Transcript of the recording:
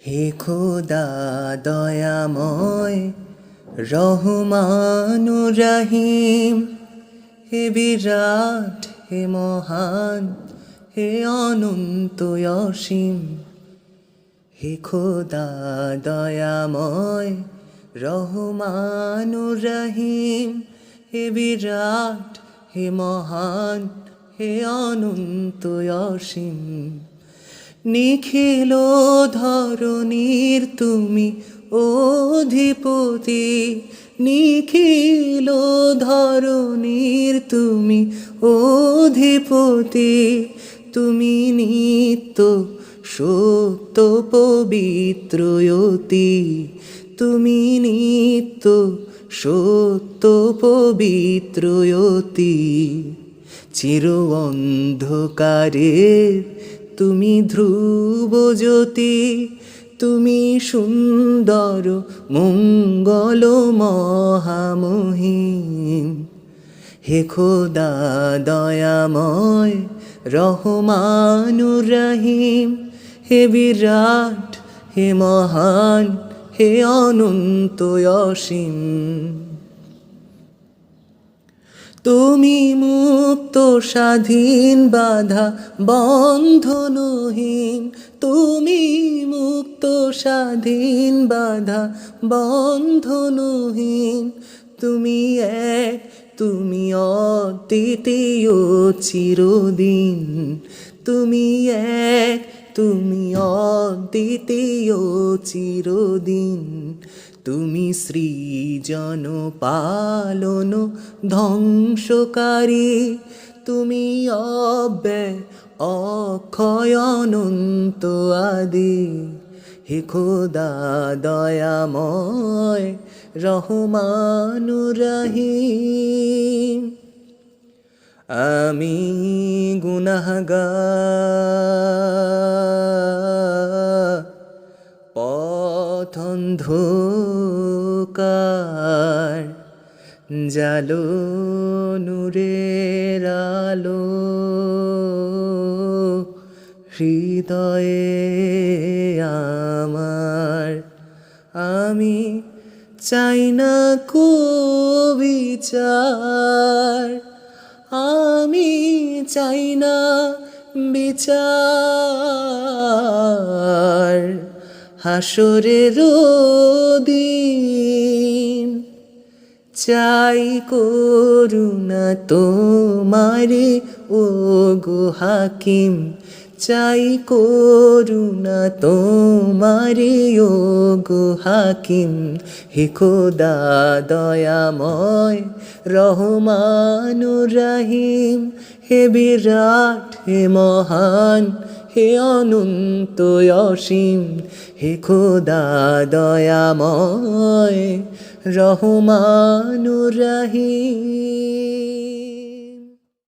হে খোদা দয়াময় রহমানুর রহিম, হে বিরাট, হে মহান, হে অনন্ত অসীম। হে খোদা দয়াময় রহমানুর রহিম, হে বিরাট, হে মহান, হে অনন্ত অসীম। নিখিল ধরণীর তুমি অধিপতি, নিখিল ধরণীর তুমি অধিপতি। তুমি নিত্য সত্য পবিত্রয়তি, তুমি নিত্য সত্য পবিত্রয়তি। চির অন্ধকারের তুমি ধ্রুব জ্যোতি, তুমি সুন্দর মঙ্গল মহামহিম। হে খোদা দয়াময় রহমানুর রহিম, হে বিরাট, হে মহান, হে অনন্ত অসীম। তুমি মুক্ত স্বাধীন বাধা বন্ধনহীন, তুমি মুক্ত স্বাধীন বাধা বন্ধনহীন। তুমি এক, তুমি অদ্বিতীয় চিরদিন, তুমি এক, তুমি অদ্বিতীয় চিরদিন। তুমি সৃজন পালন ধ্বংসকারী, তুমি অব্যয় অক্ষয় অনন্ত আদি। হে খোদা দয়াময় রহমানুর রহিম, আমি গুনাহগার, পথ অন্ধকার, জালো নূরের আলো হৃদয়ে আমার। আমি চাই না বিচার, আমি চাই না বিচার। হাসরের দিন চাই করুণা তোমারে ও গো হাকিম, চাই করুণা তোমারে ও গো হাকিম। হে খোদা দয়াময় রহমানুর রহিম, হে বিরাট, হে মহান, হে অনন্ত অসীম। হে খোদা দয়াময় রহমানুর রহিম।